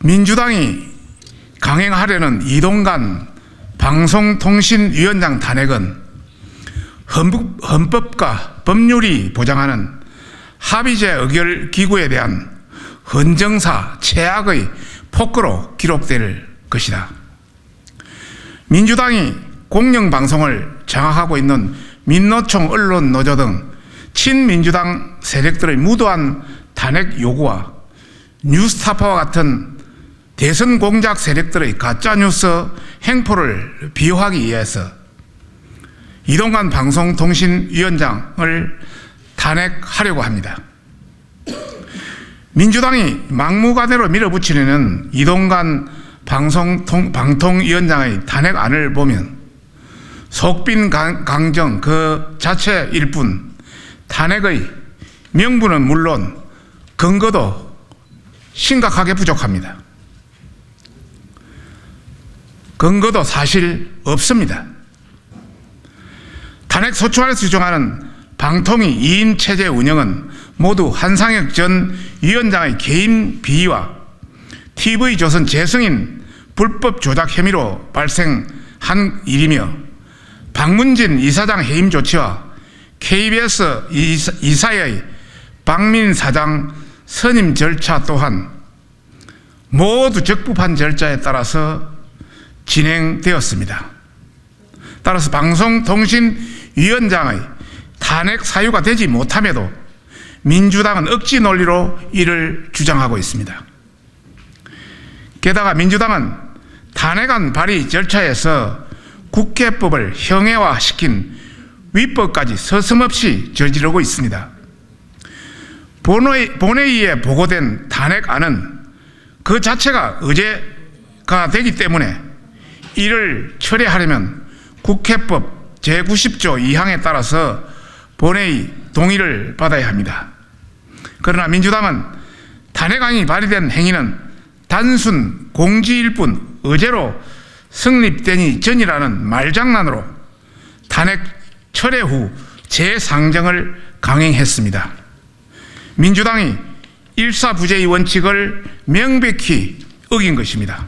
민주당이 강행하려는 이동관 방송통신위원장 탄핵은 헌법과 법률이 보장하는 합의제 의결 기구에 대한 헌정사 최악의 폭거로 기록될 것이다. 민주당이 공영방송을 장악하고 있는 민노총 언론노조 등 친민주당 세력들의 무도한 탄핵 요구와 뉴스타파와 같은 대선 공작 세력들의 가짜뉴스 행포를 비호하기 위해서 이동관 방송통신위원장을 탄핵하려고 합니다. 민주당이 막무가내로 밀어붙이려는 이동관 방통위원장의 탄핵안을 보면 속빈 강정 그 자체일 뿐 탄핵의 명분은 물론 근거도 심각하게 부족합니다. 근거도 사실 없습니다. 탄핵 소추안에서 주장하는 방통위 2인 체제 운영은 모두 한상혁 전 위원장의 개인 비위와 TV조선 재승인 불법 조작 혐의로 발생한 일이며 박문진 이사장 해임 조치와 KBS 이사의 박민 사장 선임 절차 또한 모두 적법한 절차에 따라서 진행되었습니다. 따라서 방송통신위원장의 탄핵 사유가 되지 못함에도 민주당은 억지 논리로 이를 주장하고 있습니다. 게다가 민주당은 탄핵안 발의 절차에서 국회법을 형해화시킨 위법까지 서슴없이 저지르고 있습니다. 본회의에 보고된 탄핵안은 그 자체가 의제가 되기 때문에 이를 철회하려면 국회법 제90조 2항에 따라서 본회의 동의를 받아야 합니다. 그러나 민주당은 탄핵안이 발의된 행위는 단순 공지일 뿐 의제로 성립되니 전이라는 말장난으로 탄핵 철회 후 재상정을 강행했습니다. 민주당이 일사부재의 원칙을 명백히 어긴 것입니다.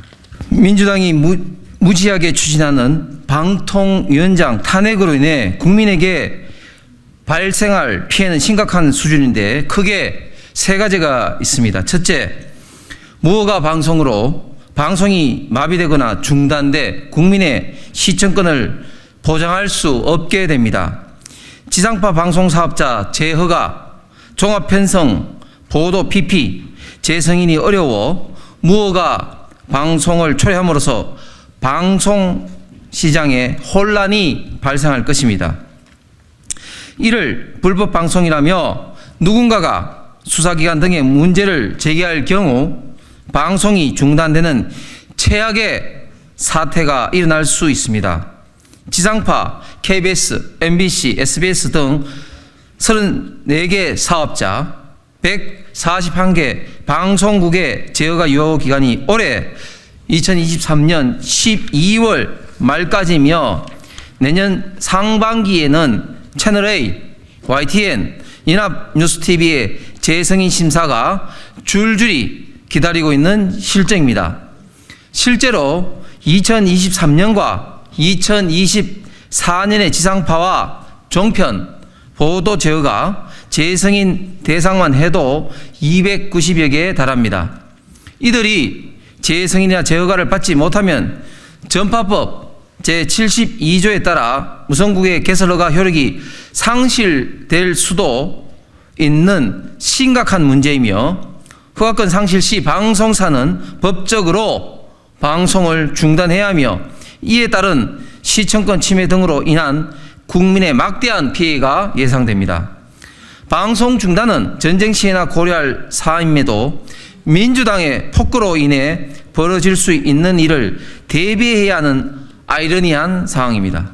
민주당이 무지하게 추진하는 방통위원장 탄핵으로 인해 국민에게 발생할 피해는 심각한 수준인데 크게 세 가지가 있습니다. 첫째, 무허가 방송으로 방송이 마비되거나 중단돼 국민의 시청권을 보장할 수 없게 됩니다. 지상파 방송사업자 재허가, 종합편성, 보도 PP, 재승인이 어려워 무허가 방송을 초래함으로써 방송 시장에 혼란이 발생할 것입니다. 이를 불법 방송이라며 누군가가 수사기관 등에 문제를 제기할 경우 방송이 중단되는 최악의 사태가 일어날 수 있습니다. 지상파, KBS, MBC, SBS 등 34개 사업자, 141개 방송국의 제어가 유효 기간이 올해 2023년 12월 말까지며 내년 상반기에는 채널A, YTN, 연합뉴스TV의 재승인 심사가 줄줄이 기다리고 있는 실정입니다. 실제로 2023년과 2024년의 지상파와 종편, 보도 제어가 재승인 대상만 해도 290여 개에 달합니다. 이들이 재승인이나 제어가를 받지 못하면 전파법 제72조에 따라 무성국의 개설허가 효력이 상실될 수도 있는 심각한 문제이며 허가권 상실 시 방송사는 법적으로 방송을 중단해야 하며 이에 따른 시청권 침해 등으로 인한 국민의 막대한 피해가 예상됩니다. 방송 중단은 전쟁 시에나 고려할 사안임에도 민주당의 폭거로 인해 벌어질 수 있는 일을 대비해야 하는 아이러니한 상황입니다.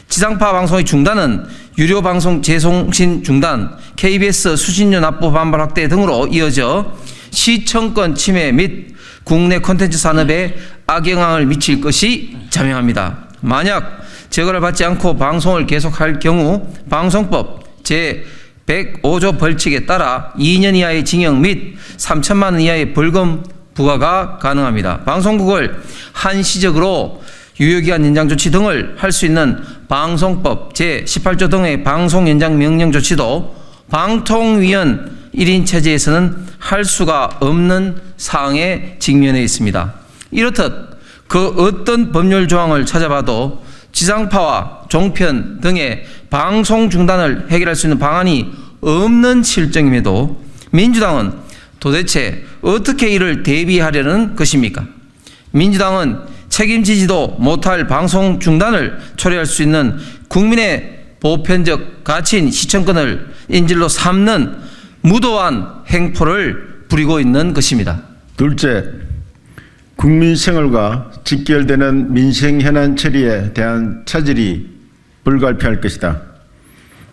지상파 방송의 중단은 유료 방송 재송신 중단, KBS 수신료 납부 반발 확대 등으로 이어져 시청권 침해 및 국내 콘텐츠 산업에 악영향을 미칠 것이 자명합니다. 만약 제거를 받지 않고 방송을 계속할 경우 방송법 제105조 벌칙에 따라 2년 이하의 징역 및 3천만 원 이하의 벌금 부과가 가능합니다. 방송국을 한시적으로 유효기간 연장 조치 등을 할 수 있는 방송법 제18조 등의 방송 연장 명령 조치도 방통위원 1인 체제에서는 할 수가 없는 사항에 직면해 있습니다. 이렇듯 그 어떤 법률 조항을 찾아봐도 지상파와 종편 등의 방송 중단을 해결할 수 있는 방안이 없는 실정임에도 민주당은 도대체 어떻게 이를 대비하려는 것입니까? 민주당은 책임지지도 못할 방송 중단을 초래할 수 있는 국민의 보편적 가치인 시청권을 인질로 삼는 무도한 행포를 부리고 있는 것입니다. 둘째, 국민 생활과 직결되는 민생 현안 처리에 대한 차질이 불가피할 것이다.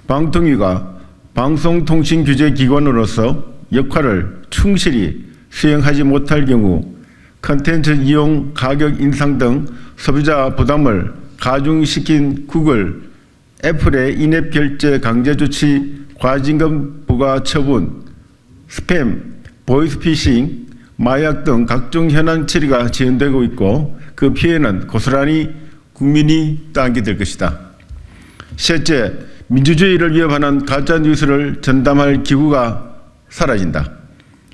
방통위가 방송통신규제기관으로서 역할을 충실히 수행하지 못할 경우 콘텐츠 이용 가격 인상 등 소비자 부담을 가중시킨 구글, 애플의 인앱 결제 강제 조치, 과징금 부과 처분, 스팸, 보이스피싱, 마약 등 각종 현안 처리가 지연되고 있고 그 피해는 고스란히 국민이 따게 될 것이다. 셋째, 민주주의를 위협하는 가짜뉴스를 전담할 기구가 사라진다.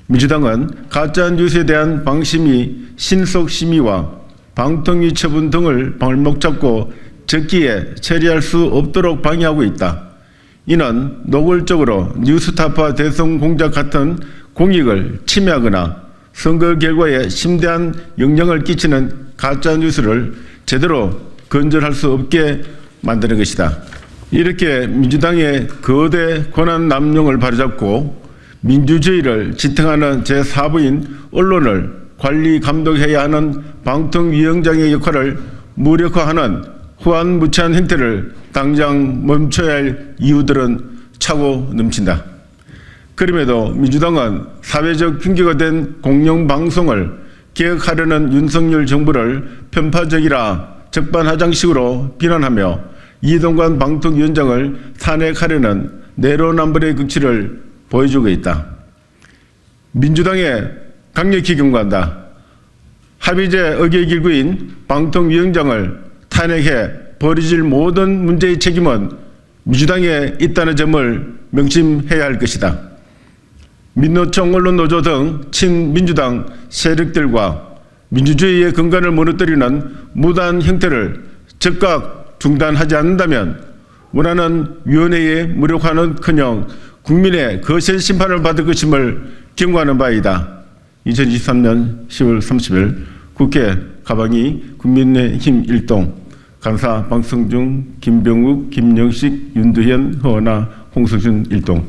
민주당은 가짜뉴스에 대한 방심위, 신속심의와 방통위 처분 등을 발목 잡고 적기에 처리할 수 없도록 방해하고 있다. 이는 노골적으로 뉴스타파 대선 공작 같은 공익을 침해하거나 선거 결과에 심대한 영향을 끼치는 가짜뉴스를 제대로 건절할 수 없게 만드는 것이다. 이렇게 민주당의 거대 권한 남용을 바로잡고 민주주의를 지탱하는 제4부인 언론을 관리 감독해야 하는 방통위원장의 역할을 무력화하는 후한무치한 행태를 당장 멈춰야 할 이유들은 차고 넘친다. 그럼에도 민주당은 사회적 흉기가 된 공영방송을 개혁하려는 윤석열 정부를 편파적이라 적반하장식으로 비난하며 이동관 방통위원장을 탄핵하려는 내로남불의 극치를 보여주고 있다. 민주당에 강력히 경고한다. 합의제 의결기구인 방통위원장을 탄핵해 벌어질 모든 문제의 책임은 민주당에 있다는 점을 명심해야 할 것이다. 민노총 언론노조 등 친민주당 세력들과 민주주의의 근간을 무너뜨리는 무단 형태를 즉각 중단하지 않는다면 원하는 위원회에 무력화는커녕 국민의 거센 심판을 받을 것임을 경고하는 바이다. 2023년 10월 30일 국회 가방이 국민의힘 일동 간사 방성중, 김병욱, 김영식, 윤두현, 허나, 홍석준 일동.